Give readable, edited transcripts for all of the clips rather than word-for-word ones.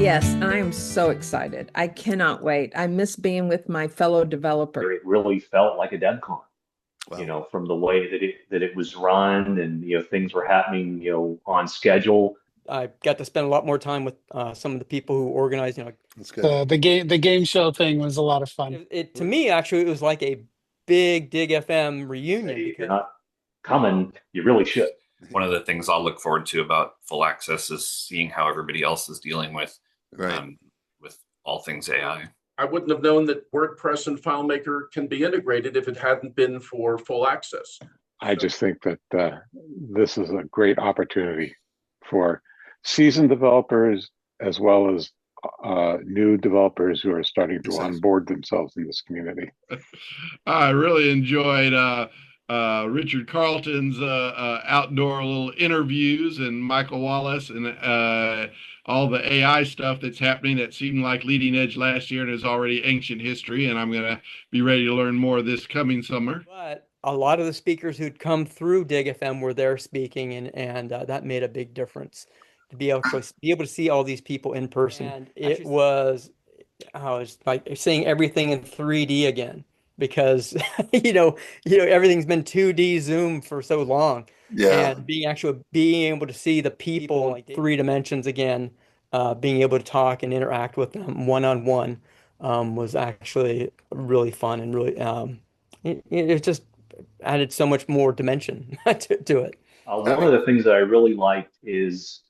Yes, I am so excited. I cannot wait. I miss being with my fellow developers. It really felt like a DevCon, Wow. from the way that it was run and things were happening, on schedule. I got to spend a lot more time with some of the people who organized. That's good. The game show thing was a lot of fun. To me actually it was like a big Dig FM reunion Say if you're because not coming, you really should. One of the things I'll look forward to about full access is seeing how everybody else is dealing Right. with all things AI. I wouldn't have known that WordPress and FileMaker can be integrated if it hadn't been for full access. I just think that this is a great opportunity for seasoned developers as well as new developers who are starting to onboard themselves in this community. I really enjoyed Richard Carlton's outdoor little interviews and Michael Wallace and all the AI stuff that's happening that seemed like leading edge last year and is already ancient history. And I'm going to be ready to learn more this coming summer. but a lot of the speakers who'd come through Dig FM were there speaking, and that made a big difference to be able to see all these people in person. And it was like seeing everything in 3D again because everything's been 2D Zoom for so long. Yeah. And being able to see the people in 3 dimensions again, being able to talk and interact with them one-on-one was actually really fun and really it just added so much more dimension to it. One of the things that I really liked is,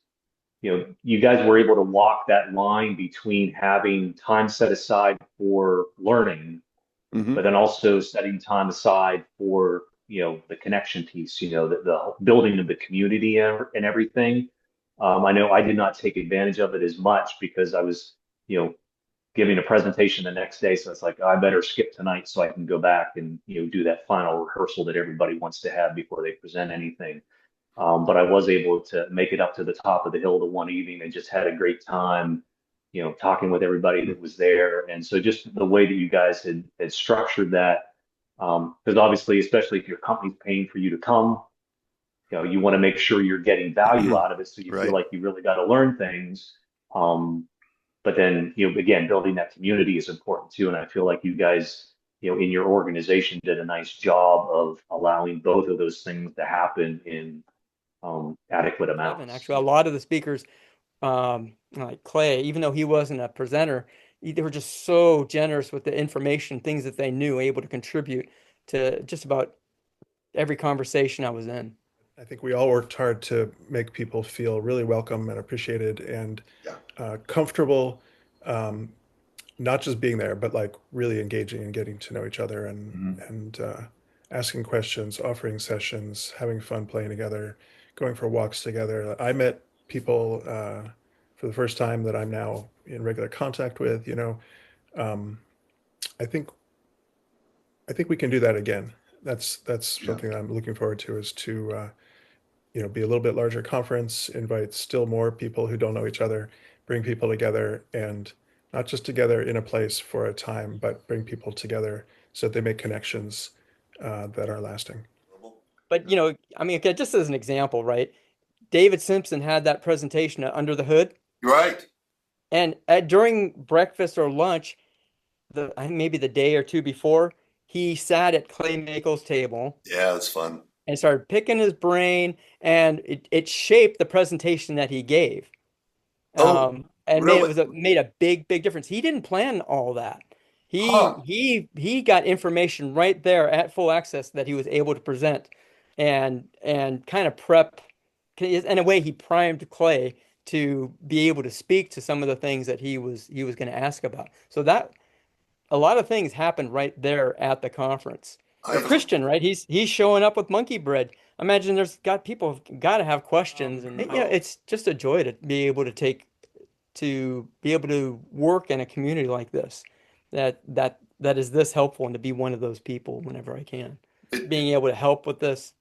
you guys were able to walk that line between having time set aside for learning, but then also setting time aside for, the connection piece, the building of the community and everything. I know I did not take advantage of it as much because I was, giving a presentation the next day. So it's like, I better skip tonight so I can go back and, do that final rehearsal that everybody wants to have before they present anything. But I was able to make it up to the top of the hill the one evening and just had a great time, talking with everybody that was there. And so just the way that you guys had structured that, because obviously, especially if your company's paying for you to come, you want to make sure you're getting value out of it. So you feel like you really got to learn things. But then, again, building that community is important too. And I feel like you guys, in your organization did a nice job of allowing both of those things to happen in adequate amounts. And actually, a lot of the speakers, like Clay, even though he wasn't a presenter, they were just so generous with the information, things that they knew, able to contribute to just about every conversation I was in. I think we all worked hard to make people feel really welcome and appreciated and comfortable, not just being there, but like really engaging and getting to know each other and asking questions, offering sessions, having fun playing together, going for walks together. I met people for the first time that I'm now in regular contact with. I think we can do that again. That's something that I'm looking forward to, is to be a little bit larger conference, invite still more people who don't know each other, bring people together, and not just together in a place for a time, but bring people together so that they make connections that are lasting. But, okay, just as an example, right? David Simpson had that presentation at Under the Hood. Right. And during breakfast or lunch, maybe the day or two before, he sat at Clay Makel's table. Yeah, that's fun. And started picking his brain, and it shaped the presentation that he gave. And really? made a big difference. He didn't plan all that. He got information right there at Full Access that he was able to present, and kind of prep. In a way, he primed Clay to be able to speak to some of the things that he was going to ask about. So that a lot of things happened right there at the conference. Christian, right? He's showing up with monkey bread. Imagine people have got to have questions, and it's just a joy to be able to work in a community like this, that is this helpful, and to be one of those people whenever I can, being able to help with this,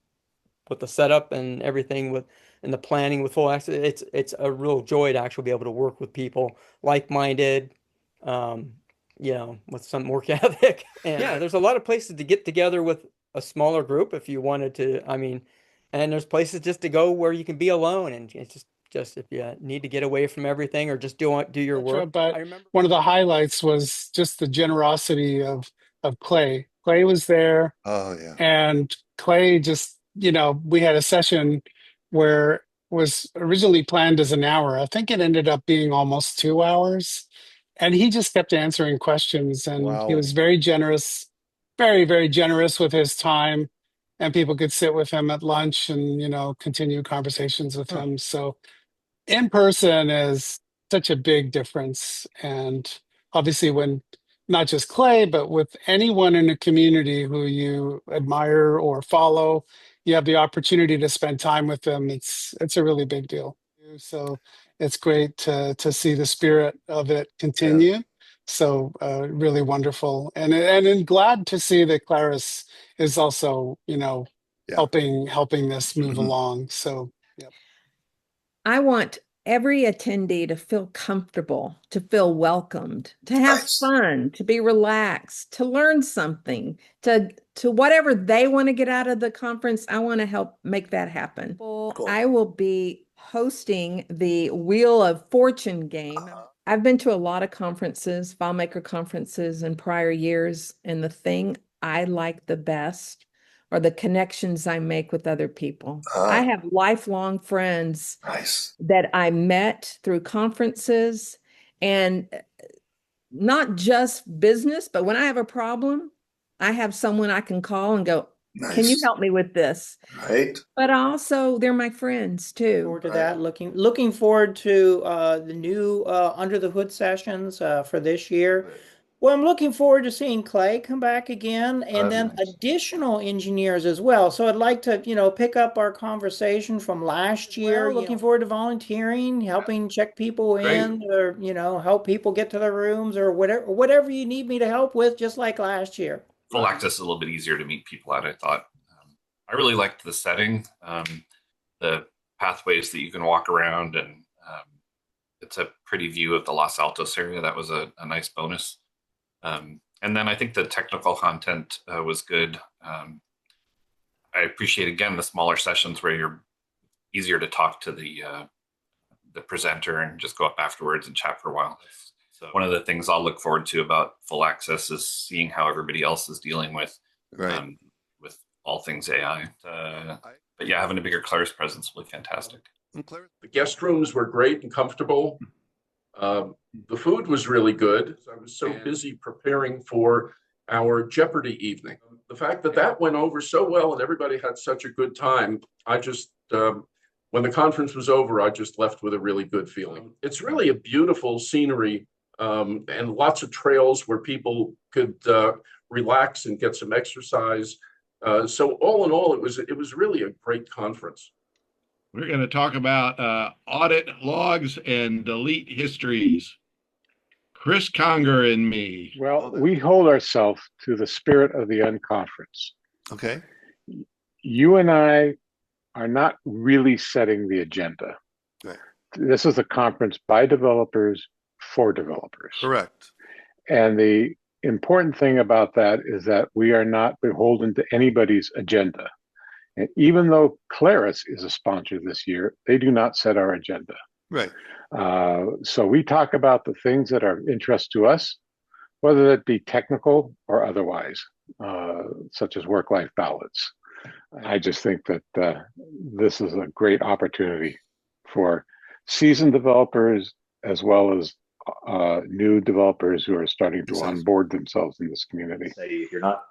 with the setup and everything, and the planning with Full Access. It's a real joy to actually be able to work with people like-minded, with some work ethic. And there's a lot of places to get together with a smaller group if you wanted to. And there's places just to go where you can be alone and it's just if you need to get away from everything or just do your That's work. right, but I remember one of the highlights was just the generosity of Clay. Clay was there, Oh yeah. and Clay just, we had a session where was originally planned as an hour. I think it ended up being almost 2 hours. And he just kept answering questions, and he Wow. was very generous, very, very generous with his time. And people could sit with him at lunch and, continue conversations with him. So in person is such a big difference. And obviously, when not just Clay, but with anyone in a community who you admire or follow, you have the opportunity to spend time with them. It's a really big deal. So it's great to see the spirit of it continue. So really wonderful, and glad to see that Claris is also helping this move along. So yeah. I want every attendee to feel comfortable, to feel welcomed, to have fun, to be relaxed, to learn something, to whatever they want to get out of the conference. I want to help make that happen. Cool. I will be hosting the Wheel of Fortune game. I've been to a lot of conferences, FileMaker conferences in prior years, and the thing I like the best are the connections I make with other people. I have lifelong friends that I met through conferences, and not just business, but when I have a problem, I have someone I can call and go, can you help me with this? Right. But also they're my friends too. Forward to that. Looking forward to the new Under the Hood sessions for this year. Well, I'm looking forward to seeing Clay come back again, and then additional engineers as well. So I'd like to, pick up our conversation from last year. Looking forward to volunteering, helping check people in, or help people get to their rooms, or whatever you need me to help with, just like last year. Full access is a little bit easier to meet people at, I thought. I really liked the setting, the pathways that you can walk around, and it's a pretty view of the Los Altos area. That was a nice bonus. And then I think the technical content was good. I appreciate, again, the smaller sessions where you're easier to talk to the presenter and just go up afterwards and chat for a while. So one of the things I'll look forward to about full access is seeing how everybody else is dealing with all things AI. But yeah, having a bigger Claris presence will be fantastic. The guest rooms were great and comfortable. The food was really good. I was so busy preparing for our Jeopardy evening. The fact that went over so well and everybody had such a good time, I just, when the conference was over, I just left with a really good feeling. It's really a beautiful scenery and lots of trails where people could relax and get some exercise. So all in all, it was really a great conference. We're going to talk about audit logs and delete histories. Chris Conger and me. Well, we hold ourselves to the spirit of the unconference. Okay. You and I are not really setting the agenda. Right. This is a conference by developers for developers. Correct. And the important thing about that is that we are not beholden to anybody's agenda. And even though Claris is a sponsor this year, they do not set our agenda. Right. So we talk about the things that are of interest to us, whether that be technical or otherwise, such as work-life balance. I just think that this is a great opportunity for seasoned developers as well as new developers who are starting to onboard themselves in this community. Say, if you're not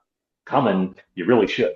coming, you really should.